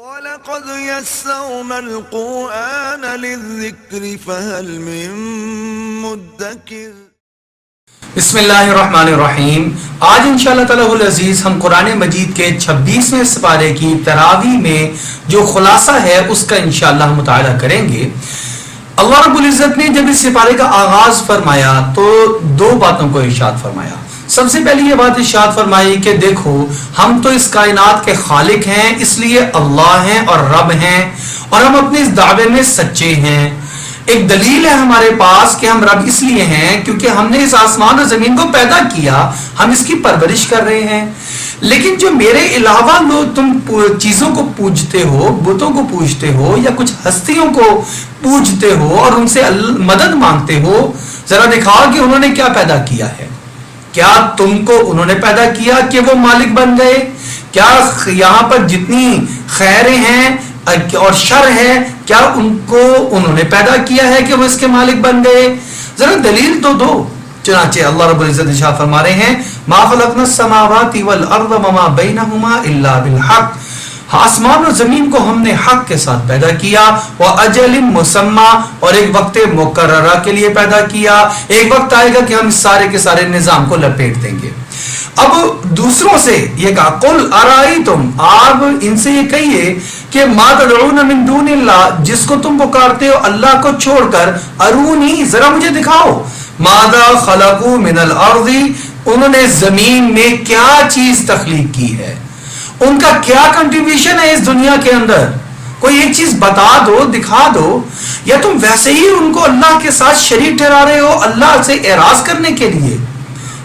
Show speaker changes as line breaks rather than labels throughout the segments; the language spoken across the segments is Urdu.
وَلَقَدْ يَسَّرْنَا الْقُرْآنَ لِلذِّكْرِ فَهَلْ مِن مُّدَّكِرٍ۔
بسم اللہ الرحمن الرحیم۔ آج انشاءاللہ تعالیٰ العزیز ہم قرآن مجید کے 26ویں سپارے کی تراویح میں جو خلاصہ ہے اس کا انشاءاللہ مطالعہ کریں گے۔ اللہ رب العزت نے جب اس سپارے کا آغاز فرمایا تو دو باتوں کو ارشاد فرمایا۔ سب سے پہلی یہ بات ارشاد فرمائی کہ دیکھو ہم تو اس کائنات کے خالق ہیں، اس لیے اللہ ہیں اور رب ہیں، اور ہم اپنے اس دعوے میں سچے ہیں۔ ایک دلیل ہے ہمارے پاس کہ ہم رب اس لیے ہیں کیونکہ ہم نے اس آسمان اور زمین کو پیدا کیا، ہم اس کی پرورش کر رہے ہیں۔ لیکن جو میرے علاوہ لوگ تم چیزوں کو پوجتے ہو، بتوں کو پوجتے ہو یا کچھ ہستیوں کو پوجتے ہو اور ان سے مدد مانگتے ہو، ذرا دکھاؤ کہ انہوں نے کیا پیدا کیا ہے۔ کیا تم کو انہوں نے پیدا کیا کہ وہ مالک بن گئے؟ کیا یہاں پر جتنی خیریں ہیں اور شر ہے کیا ان کو انہوں نے پیدا کیا ہے کہ وہ اس کے مالک بن گئے؟ ذرا دلیل تو دو۔ چنانچہ اللہ رب العزت ارشاد فرما رہے ہیں ما خلقنا السماوات والارض وما بینہما الا بالحق، آسمان اور زمین کو ہم نے حق کے ساتھ پیدا کیا، وَأَجَلٍ مُّسَمَّى، اور ایک وقت مقررہ کے لیے پیدا کیا۔ ایک وقت آئے گا کہ ہم سارے کے سارے نظام کو لپیٹ دیں گے۔ اب دوسروں سے یہ کہا قُلْ أَرَأَيْتُمْ، آپ ان سے یہ کہیے کہ مَا تَدْعُونَ مِن دُونِ اللَّهِ، جس کو تم پکارتے ہو اللہ کو چھوڑ کر، ارونی، ذرا مجھے دکھاؤ، مَاذَا خَلَقُوا مِنَ الْأَرْضِ، انہوں نے زمین میں کیا چیز تخلیق کی ہے، ان کا کیا کنٹریبیوشن ہے اس دنیا کے اندر، کوئی ایک چیز بتا دو، دکھا دو، یا تم ویسے ہی ان کو اللہ کے ساتھ شریک ٹھہرا رہے ہو اللہ سے اعراض کرنے کے لیے۔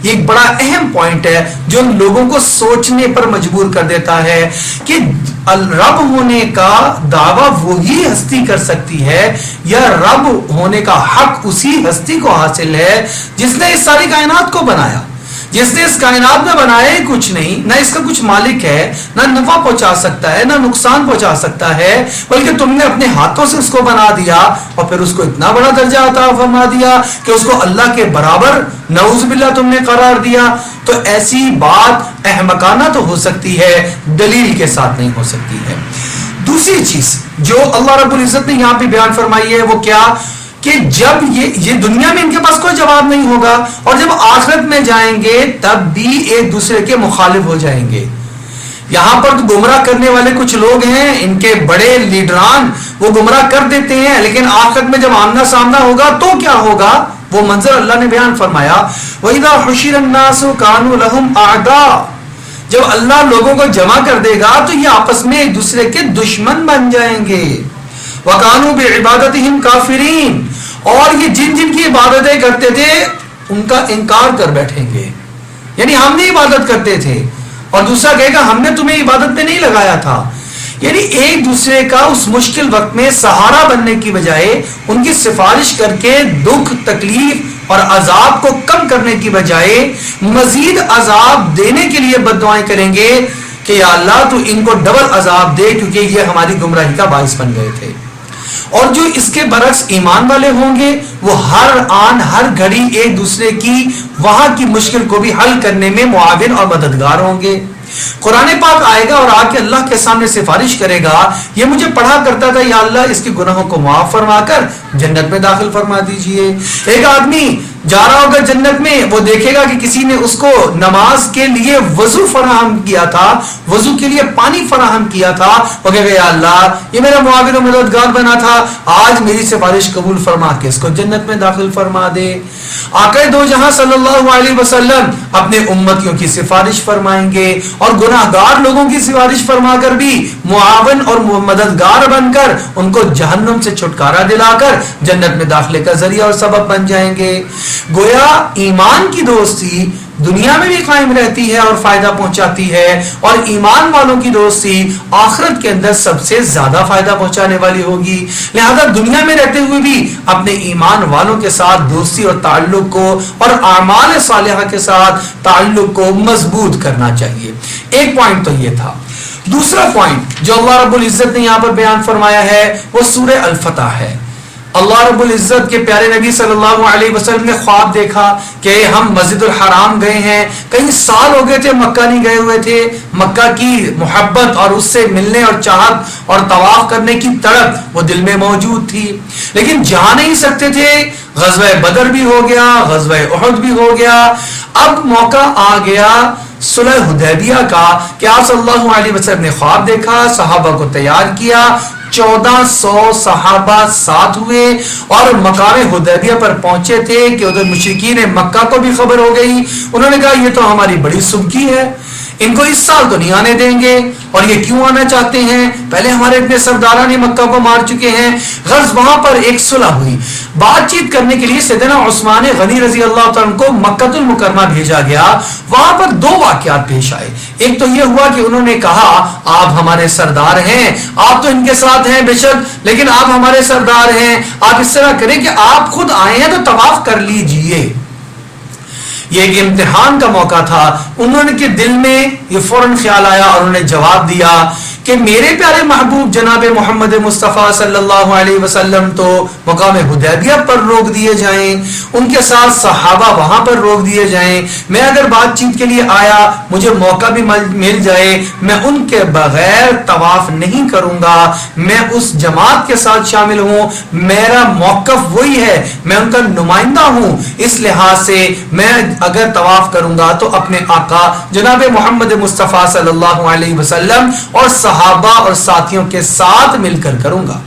یہ ایک بڑا اہم پوائنٹ ہے جو لوگوں کو سوچنے پر مجبور کر دیتا ہے کہ رب ہونے کا دعویٰ وہی ہستی کر سکتی ہے یا رب ہونے کا حق اسی ہستی کو حاصل ہے جس نے اس ساری کائنات کو بنایا، جس نے اس کائنات میں بنایا ہی کچھ نہیں، نہ اس کا کچھ مالک ہے، نہ نفع پہنچا سکتا ہے نہ نقصان پہنچا سکتا ہے، بلکہ تم نے اپنے ہاتھوں سے اس کو بنا دیا اور پھر اس کو اتنا بڑا درجہ عطا فرما دیا کہ اس کو اللہ کے برابر نعوذ باللہ تم نے قرار دیا۔ تو ایسی بات احمقانہ تو ہو سکتی ہے، دلیل کے ساتھ نہیں ہو سکتی ہے۔ دوسری چیز جو اللہ رب العزت نے یہاں پہ بیان فرمائی ہے وہ کیا کہ جب یہ دنیا میں ان کے پاس کوئی جواب نہیں ہوگا اور جب آخرت میں جائیں گے تب بھی ایک دوسرے کے مخالف ہو جائیں گے۔ یہاں پر تو گمراہ کرنے والے کچھ لوگ ہیں، ان کے بڑے لیڈران وہ گمراہ کر دیتے ہیں، لیکن آخرت میں جب آمنا سامنا ہوگا تو کیا ہوگا وہ منظر اللہ نے بیان فرمایا وَإِذَا حُشِرَ النَّاسُ كَانُوا لَهُمْ أَعْدَاءَ، جب اللہ لوگوں کو جمع کر دے گا تو یہ آپس میں ایک دوسرے کے دشمن بن جائیں گے۔ وَكَانُوا بِعِبَادَتِهِمْ كَافِرِينَ، اور یہ جن جن کی عبادتیں کرتے تھے ان کا انکار کر بیٹھیں گے، یعنی ہم نے عبادت کرتے تھے اور دوسرا کہے گا ہم نے تمہیں عبادت پہ نہیں لگایا تھا۔ یعنی ایک دوسرے کا اس مشکل وقت میں سہارا بننے کی بجائے ان کی سفارش کر کے دکھ تکلیف اور عذاب کو کم کرنے کی بجائے مزید عذاب دینے کے لیے بد دعائیں کریں گے کہ یا اللہ تو ان کو ڈبل عذاب دے کیونکہ یہ ہماری گمراہی کا باعث بن گئے تھے۔ اور جو اس کے برعکس ایمان والے ہوں گے وہ ہر آن ہر گھڑی ایک دوسرے کی وہاں کی مشکل کو بھی حل کرنے میں معاون اور مددگار ہوں گے۔ قرآن پاک آئے گا اور آ کے اللہ کے سامنے سفارش کرے گا یہ مجھے پڑھا کرتا تھا یا اللہ اس کے گناہوں کو معاف فرما کر جنت میں داخل فرما دیجئے۔ ایک آدمی جا رہا ہوگا جنت میں، وہ دیکھے گا کہ کسی نے اس کو نماز کے لیے وضو فراہم کیا تھا، وضو کے لیے پانی فراہم کیا تھا، وہ کہے گا یا اللہ یہ میرا معاون و مددگار بنا تھا، آج میری سفارش قبول فرما کے اس کو جنت میں داخل فرما دے۔ آقا دو جہاں صلی اللہ علیہ وسلم اپنے امتیوں کی سفارش فرمائیں گے اور گناہ گار لوگوں کی سفارش فرما کر بھی معاون اور مددگار بن کر ان کو جہنم سے چھٹکارا دلا کر جنت میں داخلے کا ذریعہ اور سبب بن جائیں گے۔ گویا ایمان کی دوستی دنیا میں بھی قائم رہتی ہے اور فائدہ پہنچاتی ہے، اور ایمان والوں کی دوستی آخرت کے اندر سب سے زیادہ فائدہ پہنچانے والی ہوگی۔ لہذا دنیا میں رہتے ہوئے بھی اپنے ایمان والوں کے ساتھ دوستی اور تعلق کو اور اعمال صالحہ کے ساتھ تعلق کو مضبوط کرنا چاہیے۔ ایک پوائنٹ تو یہ تھا۔ دوسرا پوائنٹ جو اللہ رب العزت نے یہاں پر بیان فرمایا ہے وہ سورہ الفتح ہے۔ اللہ رب العزت کے پیارے نبی صلی اللہ علیہ وسلم نے خواب دیکھا کہ ہم مسجد الحرام گئے ہیں، کئی سال ہو گئے تھے مکہ نہیں گئے ہوئے تھے، مکہ کی محبت اور اس سے ملنے اور چاہت اور طواف کرنے کی تڑپ وہ دل میں موجود تھی، لیکن جا نہیں سکتے تھے۔ غزوہ بدر بھی ہو گیا، غزوہ احد بھی ہو گیا، اب موقع آ گیا صلح حدیبیہ کا کہ آپ صلی اللہ علیہ وسلم نے خواب دیکھا، صحابہ کو تیار کیا، 1400 صحابہ ساتھ ہوئے اور مقام حدیبیہ پر پہنچے تھے کہ ادھر مشرکین مکہ کو بھی خبر ہو گئی۔ انہوں نے کہا یہ تو ہماری بڑی سبکی ہے، ان کو اس سال تو نہیں آنے دیں گے، اور یہ کیوں آنا چاہتے ہیں؟ پہلے ہمارے اتنے سرداران مکہ کو مار چکے ہیں۔ غرض وہاں پر ایک صلح ہوئی، بات چیت کرنے کے لیے سیدنا عثمان غنی رضی اللہ تعالیٰ کو مکہ المکرمہ بھیجا گیا۔ وہاں پر دو واقعات پیش آئے۔ ایک تو یہ ہوا کہ انہوں نے کہا آپ ہمارے سردار ہیں، آپ تو ان کے ساتھ ہیں بے شک، لیکن آپ ہمارے سردار ہیں، آپ اس طرح کریں کہ آپ خود آئے ہیں تو طواف کر لیجئے۔ یہ ایک امتحان کا موقع تھا۔ انہوں نے کے دل میں یہ فوراً خیال آیا اور انہوں نے جواب دیا کہ میرے پیارے محبوب جناب محمد مصطفیٰ صلی اللہ علیہ وسلم تو مقام حدیبیہ پر روک دیے جائیں، ان کے ساتھ صحابہ وہاں پر روک دیے جائیں، میں اگر بات چیت کے لیے آیا مجھے موقع بھی مل جائے، میں ان کے بغیر طواف نہیں کروں گا، میں اس جماعت کے ساتھ شامل ہوں، میرا موقف وہی ہے، میں ان کا نمائندہ ہوں، اس لحاظ سے میں اگر طواف کروں گا تو اپنے آقا جناب محمد مصطفیٰ صلی اللہ علیہ وسلم اور صحابہ اور ساتھیوں کے ساتھ مل کر کروں گا۔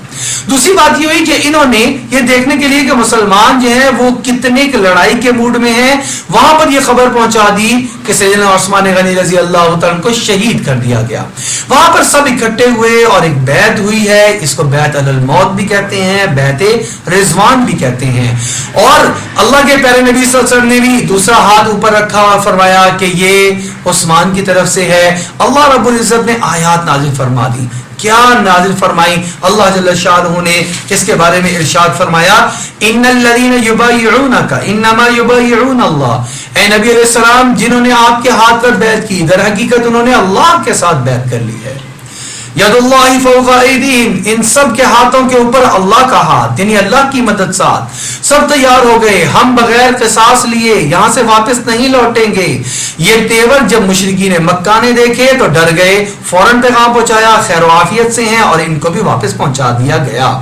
دوسری بات یہ ہوئی کہ انہوں نے یہ دیکھنے کے لیے کہ مسلمان جو ہیں وہ کتنے لڑائی کے موڈ میں ہیں، وہاں پر یہ خبر پہنچا دی کہ سیدنا عثمان غنی رضی اللہ تعالیٰ کو شہید کر دیا گیا۔ وہاں پر سب اکٹھے ہوئے اور ایک بیعت ہوئی ہے، اس کو بیعت علی الموت بھی کہتے ہیں، بیعت رضوان بھی کہتے ہیں، اور اللہ کے پیارے نبی صلی اللہ علیہ وسلم نے بھی دوسرا ہاتھ اوپر رکھا اور فرمایا کہ یہ عثمان کی طرف سے ہے۔ اللہ رب العزت نے آیات نازل فرما دی۔ کیا نازل فرمائی؟ اللہ جل شانہ نے اس کے بارے میں ارشاد فرمایا ان الذين يبايعونك انما يبايعون الله، اے نبی علیہ السلام جنہوں نے آپ کے ہاتھ پر بیعت کی در حقیقت انہوں نے اللہ کے ساتھ بیعت کر لی ہے۔ ید اللہ فوق ایدیہم، ان سب کے ہاتھوں کے اوپر اللہ کا ہاتھ، یعنی اللہ کی مدد ساتھ سب تیار ہو گئے، ہم بغیر قصاص لیے یہاں سے واپس نہیں لوٹیں گے۔ یہ تیور جب مشرکین مکہ نے دیکھے تو ڈر گئے، فوراً پیغام پہنچایا خیر و عافیت سے ہیں اور ان کو بھی واپس پہنچا دیا گیا۔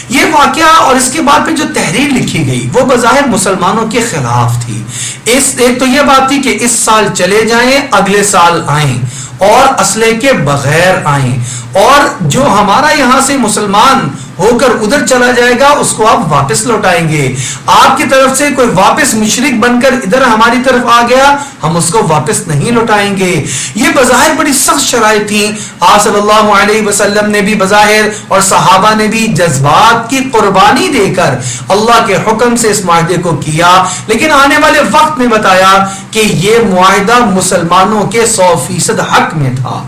یہ واقعہ اور اس کے بعد پہ جو تحریر لکھی گئی وہ بظاہر مسلمانوں کے خلاف تھی۔ ایک تو یہ بات تھی کہ اس سال چلے جائیں اگلے سال آئیں اور اسلحے کے بغیر آئیں، اور جو ہمارا یہاں سے مسلمان ہو کر ادھر چلا جائے گا اس کو آپ واپس لوٹائیں گے۔ آپ کی طرف سے کوئی واپس مشرک بن کر ادھر ہماری طرف آ گیا ہم اس کو واپس نہیں لوٹائیں گے۔ یہ بظاہر بڑی سخت شرائط تھیں۔ آپ صلی اللہ علیہ وسلم نے بھی بظاہر اور صحابہ نے بھی جذبات کی قربانی دے کر اللہ کے حکم سے اس معاہدے کو کیا، لیکن آنے والے وقت میں بتایا کہ یہ معاہدہ مسلمانوں کے 100% حق میں تھا،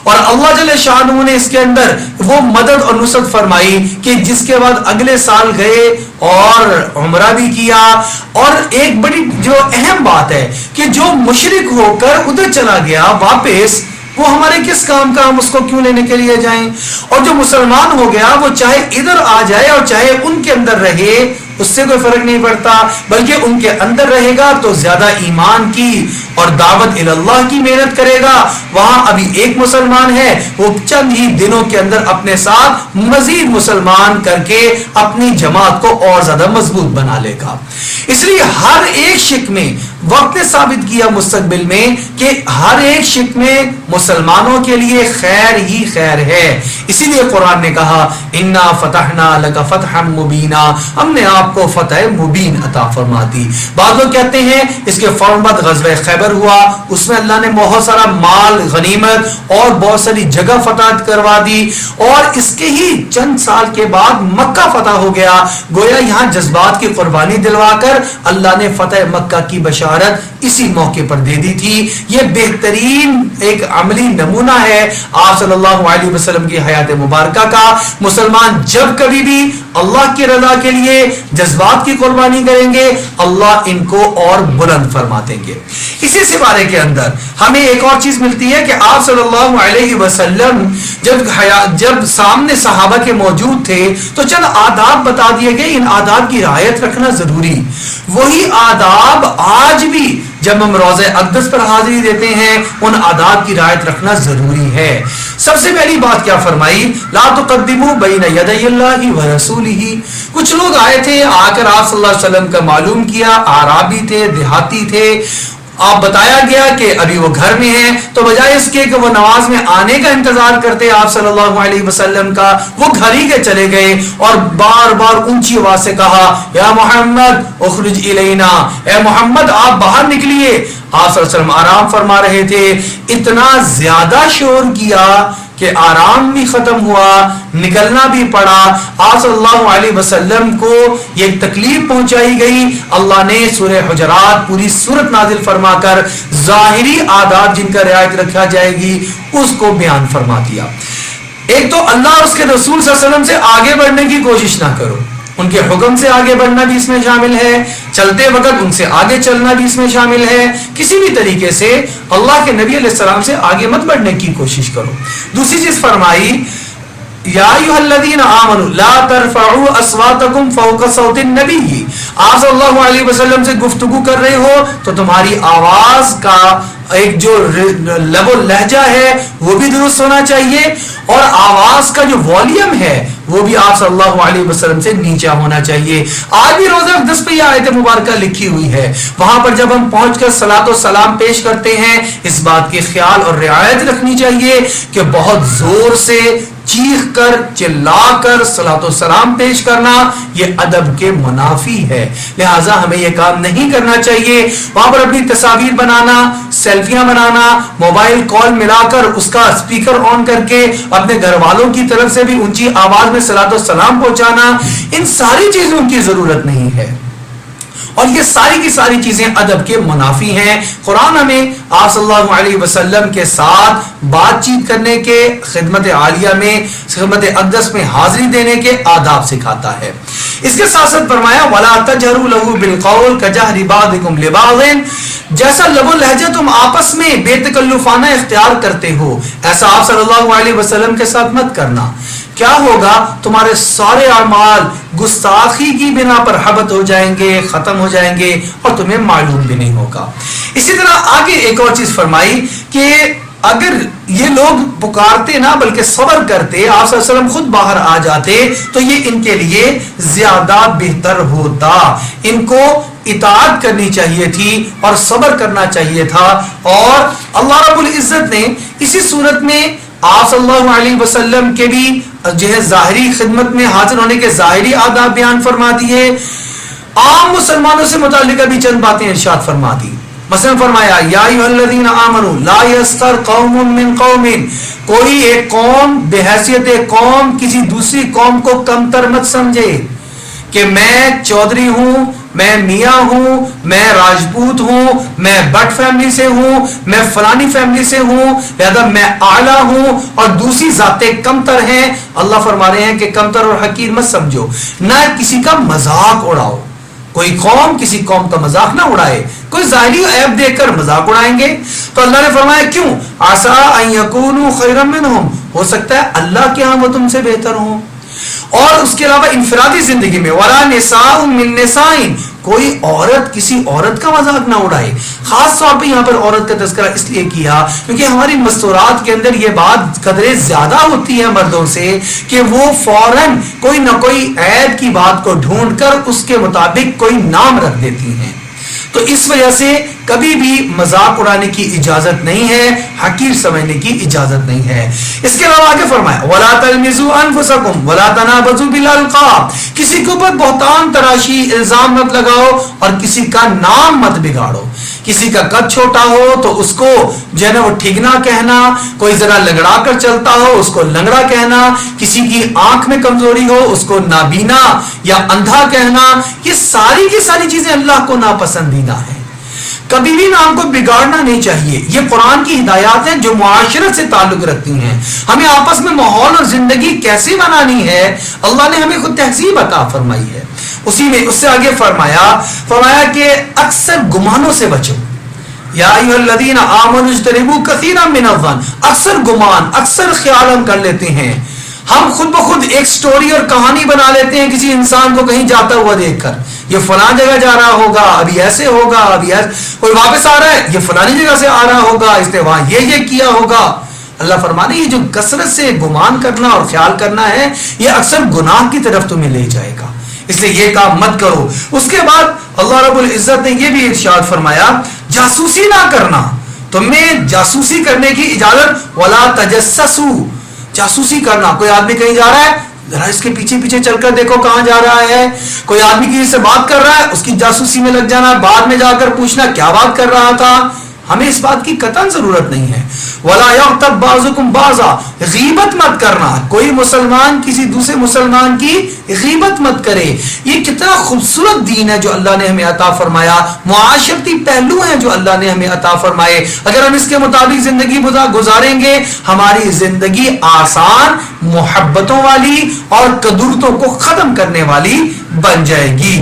اور اللہ جل شانہ نے اس کے اندر وہ مدد اور نصرت فرمائی کہ جس کے بعد اگلے سال گئے اور عمرہ بھی کیا۔ اور ایک بڑی جو اہم بات ہے کہ جو مشرک ہو کر ادھر چلا گیا واپس، وہ ہمارے کس کام کا، ہم اس کو کیوں لینے کے لیے جائیں؟ اور جو مسلمان ہو گیا وہ چاہے ادھر آ جائے اور چاہے ان کے اندر رہے، اس سے کوئی فرق نہیں پڑتا، بلکہ ان کے اندر رہے گا تو زیادہ ایمان کی اور دعوت اللہ کی محنت کرے گا۔ وہاں ابھی ایک مسلمان ہے، وہ چند ہی دنوں کے اندر اپنے ساتھ مزید مسلمان کر کے اپنی جماعت کو اور زیادہ مضبوط بنا لے گا۔ اس لیے ہر ایک شک میں وقت نے ثابت کیا مستقبل میں کہ ہر ایک شک میں مسلمانوں کے لیے خیر ہی خیر ہے۔ اسی لیے قرآن نے کہا انا فتحنا لک فتحا مبینا، ہم نے آپ کو فتح مبین عطا فرما دی۔ بعض لوگ کہتے ہیں اس کے فوراً بعد غزوہ خیبر ہوا، اس میں اللہ نے بہت سارا مال غنیمت اور بہت ساری جگہ فتح کروا دی، اور اس کے ہی چند سال کے بعد مکہ فتح ہو گیا۔ گویا یہاں جذبات کی قربانی دلوا کر اللہ نے فتح مکہ کی بشارت بشارت اسی موقع پر دے دی تھی. یہ بہترین ایک عملی نمونہ ہے آپ صلی اللہ علیہ وسلم کی حیات مبارکہ کا. مسلمان جب کبھی بھی اللہ کی رضا کے لیے جذبات کی قربانی کریں گے اللہ ان کو اور بلند فرما دیں گے. اسی سپارے کے اندر ہمیں ایک اور چیز ملتی ہے کہ آپ صلی اللہ علیہ وسلم جب سامنے صحابہ کے موجود تھے تو چند آداب بتا دیے گئے. ان آداب کی رعایت رکھنا ضروری. وہی آداب آج بھی جب ہم روضہ اقدس پر حاضری دیتے ہیں ان آداب کی رعایت رکھنا ضروری ہے. سب سے پہلی بات کیا فرمائی؟ لا تقدموا بین یدی اللہ ورسولہ. کچھ لوگ آئے تھے آ کر آپ صلی اللہ علیہ وسلم کا معلوم کیا، اعرابی تھے، دیہاتی تھے. آپ بتایا گیا کہ ابھی وہ گھر میں ہیں تو بجائے اس کے کہ وہ نماز میں آنے کا انتظار کرتے آپ صلی اللہ علیہ وسلم کا، وہ گھر ہی کے چلے گئے اور بار بار اونچی آواز سے کہا یا محمد اخرج الینا، اے محمد آپ باہر نکلیے. آپ صلی اللہ علیہ وسلم آرام فرما رہے تھے. اتنا زیادہ شور کیا کہ آرام بھی ختم ہوا، نکلنا بھی پڑا. آپ صلی اللہ علیہ وسلم کو یہ تکلیف پہنچائی گئی. اللہ نے سورہ حجرات پوری سورت نازل فرما کر ظاہری آداب جن کا رعایت رکھا جائے گی اس کو بیان فرما دیا. ایک تو اللہ اور اس کے رسول صلی اللہ علیہ وسلم سے آگے بڑھنے کی کوشش نہ کرو، ان کے حکم سے آگے بڑھنا بھی اس میں شامل ہے، چلتے وقت ان سے آگے چلنا بھی اس میں شامل ہے. کسی بھی طریقے سے اللہ کے نبی علیہ السلام سے آگے مت بڑھنے کی کوشش کرو. دوسری چیز فرمائی یا ایھا الذین آمنوا لا ترفعوا اصواتکم فوق صوت النبی. آپ صلی اللہ علیہ وسلم سے گفتگو کر رہے ہو تو تمہاری آواز کا ایک جو لب و لہجہ ہے وہ بھی درست ہونا چاہیے اور آواز کا جو والیوم ہے وہ بھی آپ صلی اللہ علیہ وسلم سے نیچا ہونا چاہیے. آج بھی روزہ اقدس پہ یہ آیت مبارکہ لکھی ہوئی ہے. وہاں پر جب ہم پہنچ کر صلاۃ و سلام پیش کرتے ہیں اس بات کی خیال اور رعایت رکھنی چاہیے کہ بہت زور سے چیخ کر چلا کر صلاۃ و سلام پیش کرنا یہ ادب کے منافی ہے. لہٰذا ہمیں یہ کام نہیں کرنا چاہیے. وہاں پر اپنی تصاویر بنانا، سیلفیاں بنانا، موبائل کال ملا کر اس کا اسپیکر آن کر کے اپنے گھر والوں کی طرف سے بھی اونچی آواز میں صلاۃ و سلام پہنچانا، ان ساری چیزوں کی ضرورت نہیں ہے اور یہ ساری کی ساری چیزیں ادب کے منافی ہیں. قرآن ہمیں آپ صلی اللہ علیہ وسلم کے ساتھ بات چیت کرنے کے، خدمت عالیہ میں، خدمت اقدس میں حاضری دینے کے آداب سکھاتا ہے. اس کے ساتھ ساتھ فرمایا وَلَا تَجْهَرُوا لَهُ بِالْقَوْلِ كَجَهْرِ بَعْضِكُمْ لِبَعْضٍ. جیسا لب و لہجہ تم آپس میں بے تکلفانہ اختیار کرتے ہو ایسا آپ صلی اللہ علیہ وسلم کے ساتھ مت کرنا. کیا ہوگا؟ تمہارے سارے اعمال گستاخی کی بنا پر حبط ہو جائیں گے، ختم ہو جائیں گے اور تمہیں معلوم بھی نہیں ہوگا. اسی طرح آگے ایک اور چیز فرمائی کہ اگر یہ لوگ پکارتے نہ بلکہ صبر کرتے، آپ صلی اللہ علیہ وسلم خود باہر آ جاتے تو یہ ان کے لیے زیادہ بہتر ہوتا. ان کو اطاعت کرنی چاہیے تھی اور صبر کرنا چاہیے تھا. اور اللہ رب العزت نے اسی صورت میں آپ صلی اللہ علیہ وسلم کے بھی جو ہے ظاہری خدمت میں حاضر ہونے کے ظاہری آداب بیان فرما دیے. عام مسلمانوں سے متعلقہ بھی چند باتیں ارشاد فرما دی. مثلا فرمایا یا ایھا الذین آمنوا لا یسخر قوم من قوم. کوئی ایک قوم بحیثیت قوم کسی دوسری قوم کو کمتر مت سمجھے کہ میں چودھری ہوں، میں میاں ہوں، میں راجپوت ہوں، میں بٹ فیملی سے ہوں، میں فلانی فیملی سے ہوں، لہذا میں اعلیٰ ہوں اور دوسری ذاتیں کمتر ہیں. اللہ فرما رہے ہیں کہ کمتر اور حقیر مت سمجھو، نہ کسی کا مذاق اڑاؤ. کوئی قوم کسی قوم کا مذاق نہ اڑائے. کوئی ظاہری عیب دیکھ کر مذاق اڑائیں گے تو اللہ نے فرمایا کیوں؟ عسیٰ ان یکونوا خیرا منہم. ہو سکتا ہے اللہ کے ہاں وہ تم سے بہتر ہوں. اور اس کے علاوہ انفرادی زندگی میں وَلَا نِسَاءٌ مِّن نِسَاءٍ. کوئی عورت کسی عورت کا مذاق نہ اڑائے. خاص طور پہ یہاں پر عورت کا تذکرہ اس لیے کیا کیونکہ ہماری مستورات کے اندر یہ بات قدرے زیادہ ہوتی ہے مردوں سے کہ وہ فوراً کوئی نہ کوئی عیب کی بات کو ڈھونڈ کر اس کے مطابق کوئی نام رکھ دیتی ہیں. تو اس وجہ سے کبھی بھی مذاق اڑانے کی اجازت نہیں ہے، حقیر سمجھنے کی اجازت نہیں ہے. اس کے علاوہ آگے فرمایا وَلَا تَلْمِزُوا أَنفُسَكُمْ وَلَا تَنَابَزُوا بِالْأَلْقَابِ. کسی کے اوپر بہتان تراشی الزام مت لگاؤ اور کسی کا نام مت بگاڑو. کسی کا قد چھوٹا ہو تو اس کو جو ہے نا وہ ٹھگنا کہنا، کوئی ذرا لنگڑا کر چلتا ہو اس کو لنگڑا کہنا، کسی کی آنکھ میں کمزوری ہو اس کو نابینا یا اندھا کہنا، یہ ساری کی ساری چیزیں اللہ کو ناپسندیدہ ہیں. کبھی بھی نام کو بگاڑنا نہیں چاہیے. یہ قرآن کی ہدایات ہیں جو معاشرت سے تعلق رکھتی ہیں. ہمیں آپس میں ماحول اور زندگی کیسے بنانی ہے, اللہ نے ہمیں خود تہذیب عطا فرمائی ہے. اسی میں اس سے آگے فرمایا کہ اکثر گمانوں سے بچو. یا ایھا الذین آمنوا اجتنبوا کثیرا من الظن. اکثر گمان, اکثر خیال ہم کر لیتے ہیں. ہم خود بخود ایک سٹوری اور کہانی بنا لیتے ہیں کسی انسان کو کہیں جاتا ہوا دیکھ کر. یہ فلاں جگہ جا رہا ہوگا, ابھی ایسے ہوگا, ابھی ایسے, کوئی واپس آ رہا ہے, یہ فلانی جگہ سے آ رہا ہوگا, اس نے وہاں یہ کیا ہوگا. اللہ فرمانے یہ جو کثرت سے گمان کرنا اور خیال کرنا ہے یہ اکثر گناہ کی طرف تمہیں لے جائے گا, اس لیے یہ کام مت کرو. اس کے بعد اللہ رب العزت نے یہ بھی ارشاد فرمایا جاسوسی نہ کرنا. تمہیں جاسوسی کرنے کی اجازت, ولا تجسسوا, جاسوسی کرنا. کوئی آدمی کہیں جا رہا ہے, ذرا اس کے پیچھے پیچھے چل کر دیکھو کہاں جا رہا ہے. کوئی آدمی کسی سے بات کر رہا ہے, اس کی جاسوسی میں لگ جانا, بعد میں جا کر پوچھنا کیا بات کر رہا تھا. ہمیں اس بات کی قطعاً ضرورت نہیں ہے. ولا یغتب بعضکم بعضا, غیبت مت کرنا. کوئی مسلمان کسی دوسرے مسلمان کی غیبت مت کرے. یہ کتنا خوبصورت دین ہے جو اللہ نے ہمیں عطا فرمایا, معاشرتی پہلو ہیں جو اللہ نے ہمیں عطا فرمائے. اگر ہم اس کے مطابق زندگی گزاریں گے ہماری زندگی آسان, محبتوں والی اور قدرتوں کو ختم کرنے والی بن جائے گی.